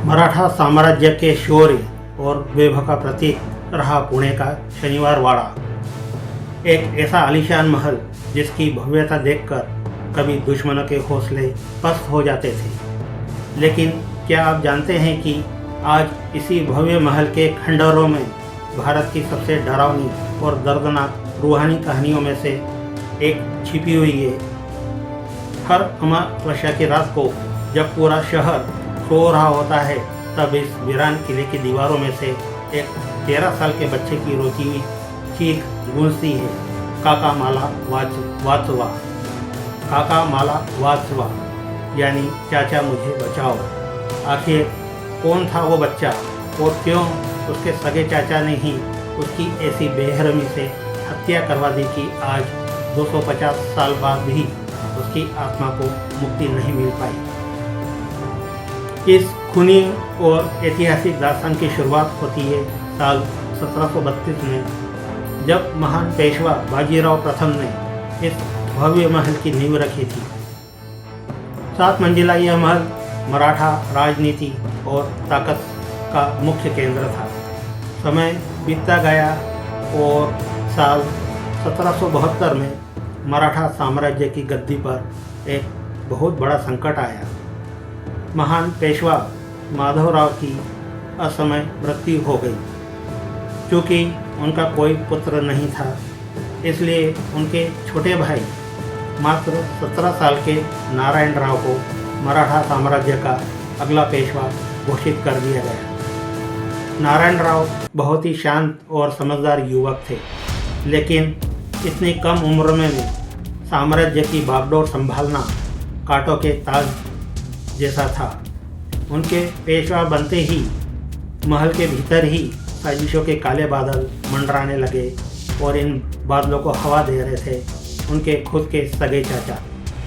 मराठा साम्राज्य के शौर्य और वैभव का प्रतीक रहा पुणे का शनिवार वाड़ा। एक ऐसा आलीशान महल जिसकी भव्यता देखकर कभी दुश्मनों के हौसले पस्त हो जाते थे। लेकिन क्या आप जानते हैं कि आज इसी भव्य महल के खंडहरों में भारत की सबसे डरावनी और दर्दनाक रूहानी कहानियों में से एक छिपी हुई है। हर अमावस्या की रात को जब पूरा शहर सो रहा होता है, तब इस वीरान किले की दीवारों में से एक 13 साल के बच्चे की रोती हुई चीख गूंजती है, काका माला वाचवा, काका माला वाचवा, यानी चाचा मुझे बचाओ। आखिर कौन था वो बच्चा और क्यों उसके सगे चाचा ने ही उसकी ऐसी बेरहमी से हत्या करवा दी कि आज 250 साल बाद भी उसकी आत्मा को मुक्ति नहीं मिल पाई। इस खूनी और ऐतिहासिक दास्तान की शुरुआत होती है साल 1732 में, जब महान पेशवा बाजीराव प्रथम ने इस भव्य महल की नींव रखी थी। 7 मंजिला यह महल मराठा राजनीति और ताकत का मुख्य केंद्र था। समय बीतता गया और साल 1772 में मराठा साम्राज्य की गद्दी पर एक बहुत बड़ा संकट आया। महान पेशवा माधवराव की असमय मृत्यु हो गई। चूँकि उनका कोई पुत्र नहीं था, इसलिए उनके छोटे भाई मात्र 17 साल के नारायण राव को मराठा साम्राज्य का अगला पेशवा घोषित कर दिया गया। नारायण राव बहुत ही शांत और समझदार युवक थे, लेकिन इतनी कम उम्र में भी साम्राज्य की बागडोर संभालना कांटों के ताज जैसा था। उनके पेशवा बनते ही महल के भीतर ही साजिशों के काले बादल मंडराने लगे और इन बादलों को हवा दे रहे थे उनके खुद के सगे चाचा।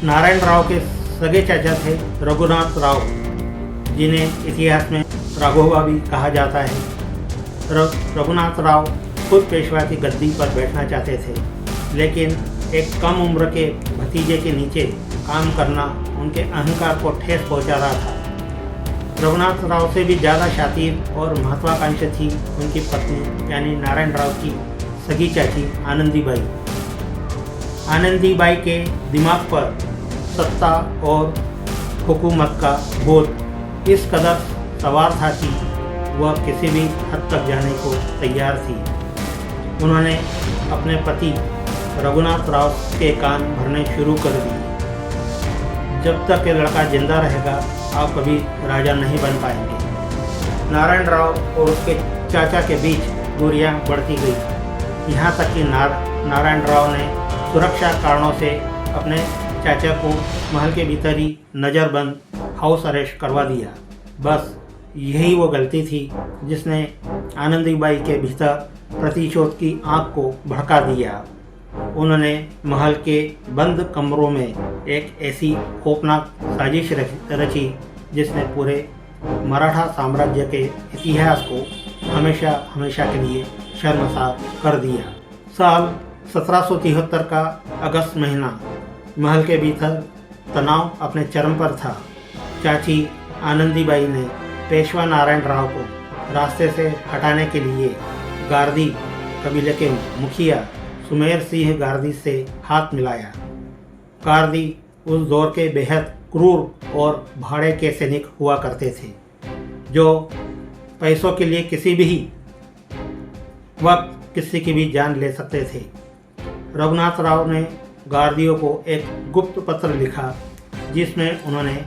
नारायण राव के सगे चाचा थे रघुनाथ राव, जिन्हें इतिहास में राघोबा भी कहा जाता है। रघुनाथ राव खुद पेशवा की गद्दी पर बैठना चाहते थे, लेकिन एक कम उम्र के भतीजे के नीचे काम करना उनके अहंकार को ठेस पहुंचा रहा था। रघुनाथ राव से भी ज़्यादा शातिर और महत्वाकांक्षी थी उनकी पत्नी यानी नारायण राव की सगी चाची आनंदीबाई। आनंदीबाई के दिमाग पर सत्ता और हुकूमत का बोझ इस कदर सवार था कि वह किसी भी हद तक जाने को तैयार थी। उन्होंने अपने पति रघुनाथ राव के कान भरने शुरू कर दिए। जब तक ये लड़का जिंदा रहेगा, आप कभी राजा नहीं बन पाएंगे। नारायण राव और उसके चाचा के बीच दूरियां बढ़ती गई, यहाँ तक कि नारायण राव ने सुरक्षा कारणों से अपने चाचा को महल के भीतर ही नज़रबंद हाउस अरेस्ट करवा दिया। बस यही वो गलती थी जिसने आनंदीबाई के भीतर प्रतिशोध की आग को भड़का दिया। उन्होंने महल के बंद कमरों में एक ऐसी खौफनाक साजिश रची जिसने पूरे मराठा साम्राज्य के इतिहास को हमेशा हमेशा के लिए शर्मसार कर दिया। साल 1773 का अगस्त महीना, महल के भीतर तनाव अपने चरम पर था। चाची आनंदीबाई ने पेशवा नारायण राव को रास्ते से हटाने के लिए गार्दी कबीले के मुखिया सुमेर सिंह गार्दी से हाथ मिलाया। गार्दी उस दौर के बेहद क्रूर और भाड़े के सैनिक हुआ करते थे, जो पैसों के लिए किसी भी वक्त किसी की भी जान ले सकते थे। रघुनाथ राव ने गार्दियों को एक गुप्त पत्र लिखा, जिसमें उन्होंने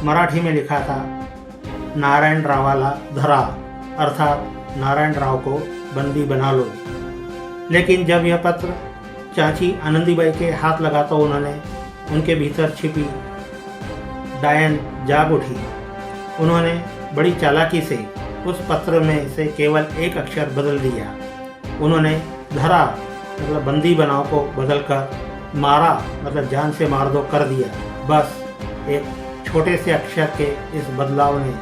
मराठी में लिखा था, नारायण रावाला धरा, अर्थात नारायण राव को बंदी बना लो। लेकिन जब यह पत्र चाची आनंदीबाई के हाथ लगा तो उन्होंने उनके भीतर छिपी डायन जाग उठी। उन्होंने बड़ी चालाकी से उस पत्र में से केवल एक अक्षर बदल दिया। उन्होंने धरा मतलब बंदी बनाओ को बदलकर मारा मतलब जान से मार दो कर दिया। बस एक छोटे से अक्षर के इस बदलाव ने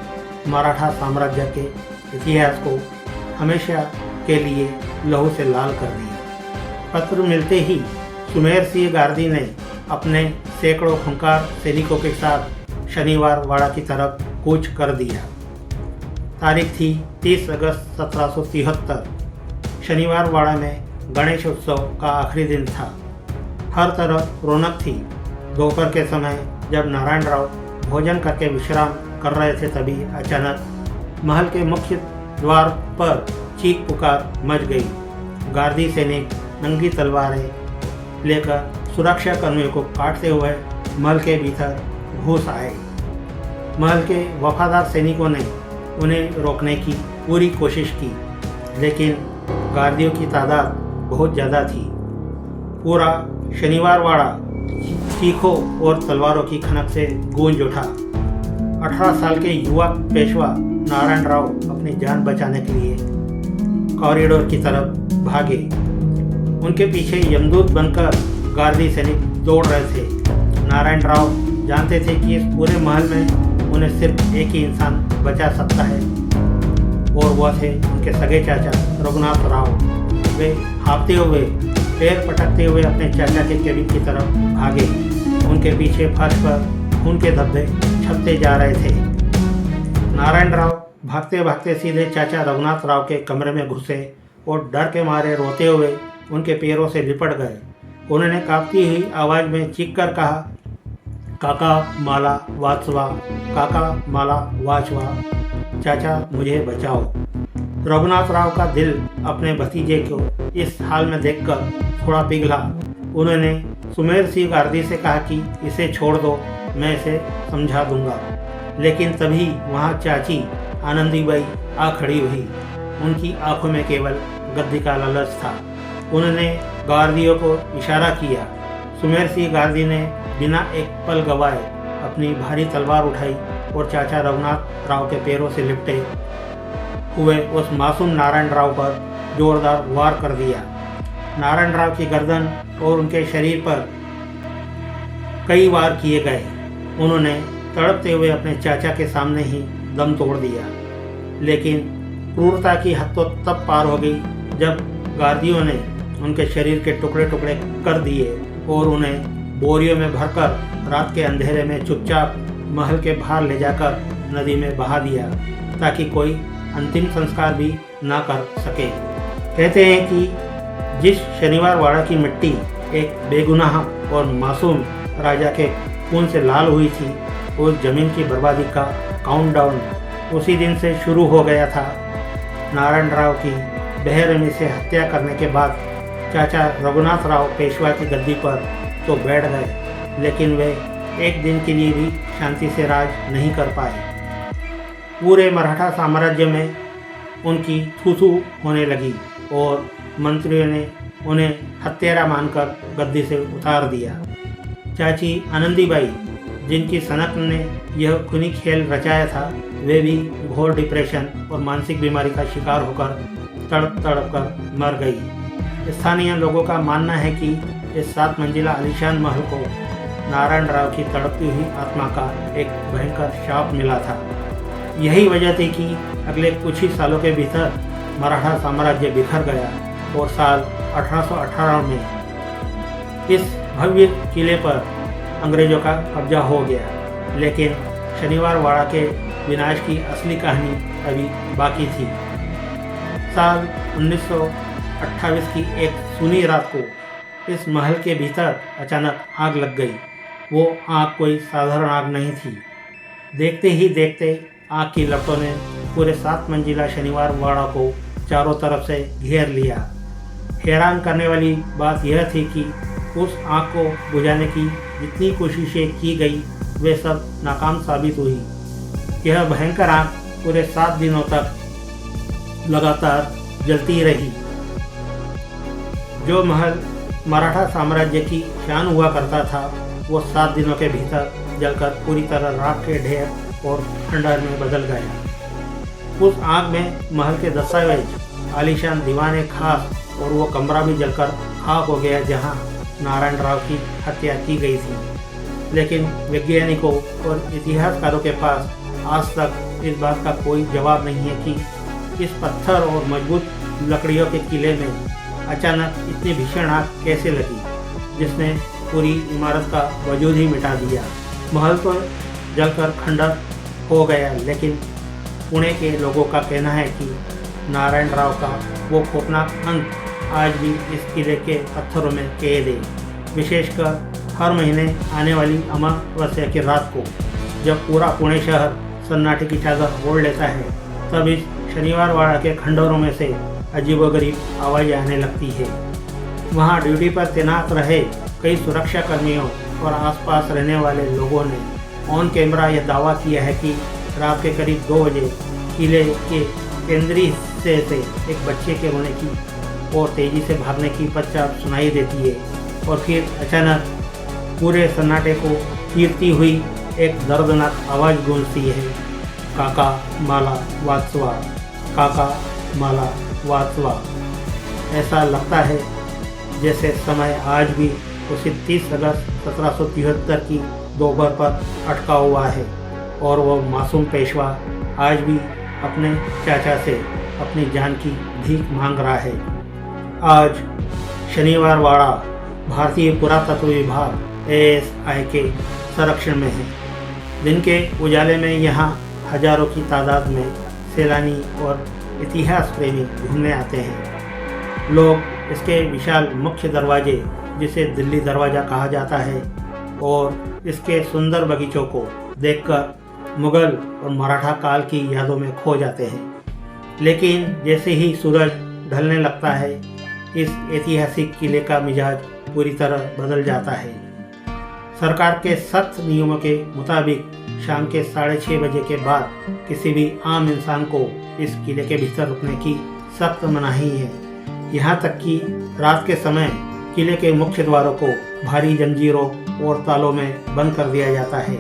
मराठा साम्राज्य के इतिहास को हमेशा के लिए लहू से लाल कर दिया। पत्र मिलते ही सुमेर सिंह गार्दी ने अपने सैकड़ों खूंखार सैनिकों के साथ शनिवार वाड़ा की तरफ कूच कर दिया। तारीख थी 30 अगस्त 1773। शनिवार वाड़ा में गणेश उत्सव का आखिरी दिन था। हर तरफ रौनक थी। दोपहर के समय जब नारायण राव भोजन करके विश्राम कर रहे थे, तभी अचानक महल के मुख्य द्वार पर चीख पुकार मच गई। गार्दी सैनिक नंगी तलवारें लेकर सुरक्षा कर्मियों को काटते हुए महल के भीतर घुस आए। महल के वफादार सैनिकों ने उन्हें रोकने की पूरी कोशिश की, लेकिन गार्दियों की तादाद बहुत ज़्यादा थी। पूरा शनिवार वाड़ा चीखों और तलवारों की खनक से गूंज उठा। 18 साल के युवा पेशवा नारायण राव अपनी जान बचाने के लिए कॉरिडोर की तरफ भागे। उनके पीछे यमदूत बनकर गार्दी सैनिक दौड़ रहे थे। नारायण राव जानते थे कि इस पूरे महल में उन्हें सिर्फ एक ही इंसान बचा सकता है, और वह थे उनके सगे चाचा रघुनाथ राव। वे हाँफते हुए, पैर पटकते हुए अपने चाचा के केबिन की तरफ भागे। उनके पीछे फर्श पर खून के धब्बे छपते जा रहे थे। नारायण राव भागते भागते सीधे चाचा रघुनाथ राव के कमरे में घुसे और डर के मारे रोते हुए उनके पैरों से लिपट गए। उन्होंने कांपती हुई आवाज़ में चीख कर कहा, काका माला वाचवा, काका माला वाचवा, चाचा मुझे बचाओ। रघुनाथ राव का दिल अपने भतीजे को इस हाल में देखकर थोड़ा पिघला। उन्होंने सुमेर सिंह गार्दी से कहा कि इसे छोड़ दो, मैं इसे समझा दूंगा। लेकिन तभी वहाँ चाची आनंदीबाई आ खड़ी हुई। उनकी आंखों में केवल गद्दी का लालच था। उन्होंने गार्दियों को इशारा किया। सुमेर सिंह गार्दी ने बिना एक पल गवाए अपनी भारी तलवार उठाई और चाचा रघुनाथ राव के पैरों से लिपटे हुए उस मासूम नारायण राव पर जोरदार वार कर दिया। नारायण राव की गर्दन और उनके शरीर पर कई वार किए गए। उन्होंने तड़पते हुए अपने चाचा के सामने ही दम तोड़ दिया। लेकिन क्रूरता की हद तो तब पार हो गई जब गार्दियों ने उनके शरीर के टुकड़े टुकड़े कर दिए और उन्हें बोरियों में भरकर रात के अंधेरे में चुपचाप महल के बाहर ले जाकर नदी में बहा दिया, ताकि कोई अंतिम संस्कार भी ना कर सके। कहते हैं कि जिस शनिवार वाड़ा की मिट्टी एक बेगुनाह और मासूम राजा के खून से लाल हुई थी, उस जमीन की बर्बादी का काउंटडाउन उसी दिन से शुरू हो गया था। नारायण राव की बेरहमी से हत्या करने के बाद चाचा रघुनाथ राव पेशवा की गद्दी पर तो बैठ गए, लेकिन वे एक दिन के लिए भी शांति से राज नहीं कर पाए। पूरे मराठा साम्राज्य में उनकी थू-थू होने लगी और मंत्रियों ने उन्हें हत्यारा मानकर गद्दी से उतार दिया। चाची आनंदीबाई, जिनकी सनक ने यह खूनी खेल रचाया था, वे भी घोर डिप्रेशन और मानसिक बीमारी का शिकार होकर तड़प तड़प कर मर गई। स्थानीय लोगों का मानना है कि इस 7 मंजिला आलीशान महल को नारायण राव की तड़पती हुई आत्मा का एक भयंकर शाप मिला था। यही वजह थी कि अगले कुछ ही सालों के भीतर मराठा साम्राज्य बिखर गया और साल 1818 में इस भव्य किले पर अंग्रेजों का कब्जा हो गया। लेकिन शनिवार वाड़ा के विनाश की असली कहानी अभी बाकी थी। साल 1928 की एक सूनी रात को इस महल के भीतर अचानक आग लग गई। वो आग कोई साधारण आग नहीं थी। देखते ही देखते आग की लपटों ने पूरे 7 मंजिला शनिवार वाड़ा को चारों तरफ से घेर लिया। हैरान करने वाली बात यह थी कि उस आग को बुझाने की जितनी कोशिशें की गई, वे सब नाकाम साबित हुई। यह भयंकर आग पूरे 7 दिनों तक लगातार जलती रही। जो महल मराठा साम्राज्य की शान हुआ करता था, वो 7 दिनों के भीतर जलकर पूरी तरह राख के ढेर और खंडहर में बदल गया। उस आग में महल के दस्तावेज, आलीशान दीवाने खास और वो कमरा भी जलकर खाक हो गया जहां नारायण राव की हत्या की गई थी। लेकिन वैज्ञानिकों और इतिहासकारों के पास आज तक इस बात का कोई जवाब नहीं है कि इस पत्थर और मजबूत लकड़ियों के किले में अचानक इतनी भीषण आग कैसे लगी, जिसने पूरी इमारत का वजूद ही मिटा दिया। महल तो जलकर खंडर हो गया, लेकिन पुणे के लोगों का कहना है कि नारायण राव का वो खौफनाक अंत आज भी इस किले के पत्थरों में कैद है। विशेषकर हर महीने आने वाली अमावस्या की रात को जब पूरा पुणे शहर सन्नाटे की चादर ओढ़ लेता है, तब इस शनिवार वाड़ा के खंडहरों में से अजीबोगरीब आवाज़ें आने लगती है। वहाँ ड्यूटी पर तैनात रहे कई सुरक्षा कर्मियों और आसपास रहने वाले लोगों ने ऑन कैमरा यह दावा किया है कि रात के करीब 2 बजे किले के केंद्रीय हिस्से से एक बच्चे के रोने की और तेज़ी से भागने की पहचान सुनाई देती है और फिर अचानक पूरे सन्नाटे को चीरती हुई एक दर्दनाक आवाज़ गूंजती है, काका माला वात्सवा, काका माला वात्सवा। ऐसा लगता है जैसे समय आज भी उसी 30 अगस्त 1773 की दोपहर पर अटका हुआ है और वो मासूम पेशवा आज भी अपने चाचा से अपनी जान की भीख मांग रहा है। आज शनिवार वाड़ा भारतीय पुरातत्व विभाग ASI के संरक्षण में है। दिन के उजाले में यहाँ हजारों की तादाद में सैलानी और इतिहास प्रेमी घूमने आते हैं। लोग इसके विशाल मुख्य दरवाजे, जिसे दिल्ली दरवाज़ा कहा जाता है, और इसके सुंदर बगीचों को देखकर मुगल और मराठा काल की यादों में खो जाते हैं। लेकिन जैसे ही सूरज ढलने लगता है, इस ऐतिहासिक किले का मिजाज पूरी तरह बदल जाता है। सरकार के सख्त नियमों के मुताबिक शाम के 6:30 बजे के बाद किसी भी आम इंसान को इस किले के भीतर रुकने की सख्त मनाही है। यहाँ तक कि रात के समय किले के मुख्य द्वारों को भारी जंजीरों और तालों में बंद कर दिया जाता है।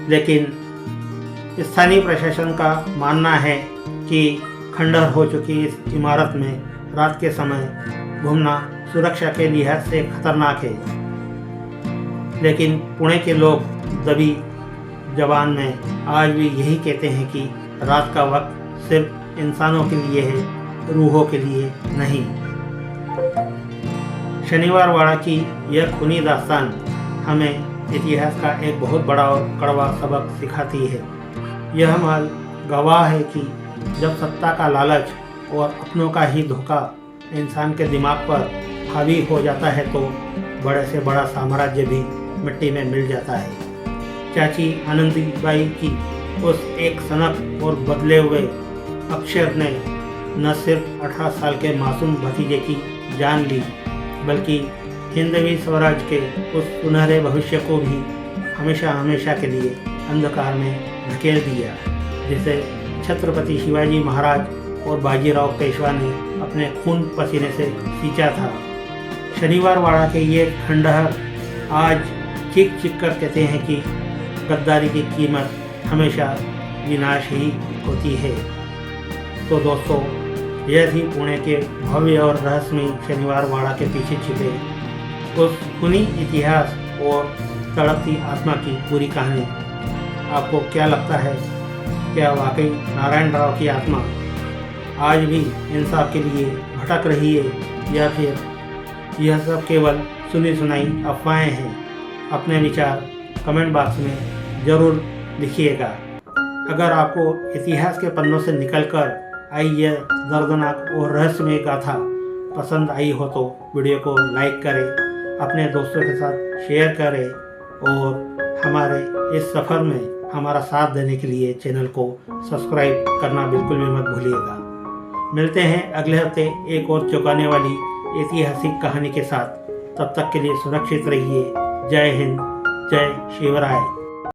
लेकिन स्थानीय प्रशासन का मानना है कि खंडहर हो चुकी इस इमारत में रात के समय घूमना सुरक्षा के लिहाज से खतरनाक है। लेकिन पुणे के लोग दबी जबान में आज भी यही कहते हैं कि रात का वक्त सिर्फ इंसानों के लिए है, रूहों के लिए नहीं। शनिवार वाड़ा की यह खूनी दास्तान हमें इतिहास का एक बहुत बड़ा और कड़वा सबक सिखाती है। यह हमारा गवाह है कि जब सत्ता का लालच और अपनों का ही धोखा इंसान के दिमाग पर हावी हो जाता है तो बड़े से बड़ा साम्राज्य भी मिट्टी में मिल जाता है। चाची आनंदीबाई की उस एक सनक और बदले हुए अक्षर ने न सिर्फ 18 साल के मासूम भतीजे की जान ली, बल्कि हिंदवी स्वराज के उस सुनहरे भविष्य को भी हमेशा हमेशा के लिए अंधकार में धकेल दिया, जिसे छत्रपति शिवाजी महाराज और बाजीराव पेशवा ने अपने खून पसीने से सींचा था। शनिवार वाड़ा के ये खंडहर आज चीख चीख कर कहते हैं कि गद्दारी की कीमत हमेशा विनाश ही होती है। तो दोस्तों, यह थी पुणे के भव्य और रहस्यमय शनिवार वाड़ा के पीछे छिपे उस खूनी इतिहास और तड़पती आत्मा की पूरी कहानी। आपको क्या लगता है, क्या वाकई नारायण राव की आत्मा आज भी इंसाफ के लिए भटक रही है, या फिर यह सब केवल सुनी सुनाई अफवाहें हैं? अपने विचार कमेंट बॉक्स में ज़रूर लिखिएगा। अगर आपको इतिहास के पन्नों से निकलकर आई यह दर्दनाक और रहस्यमय गाथा पसंद आई हो तो वीडियो को लाइक करें, अपने दोस्तों के साथ शेयर करें और हमारे इस सफ़र में हमारा साथ देने के लिए चैनल को सब्सक्राइब करना बिल्कुल भी मत भूलिएगा। मिलते हैं अगले हफ्ते एक और चौंकाने वाली ऐतिहासिक कहानी के साथ। तब तक के लिए सुरक्षित रहिए। जय हिंद, जय शिवराय।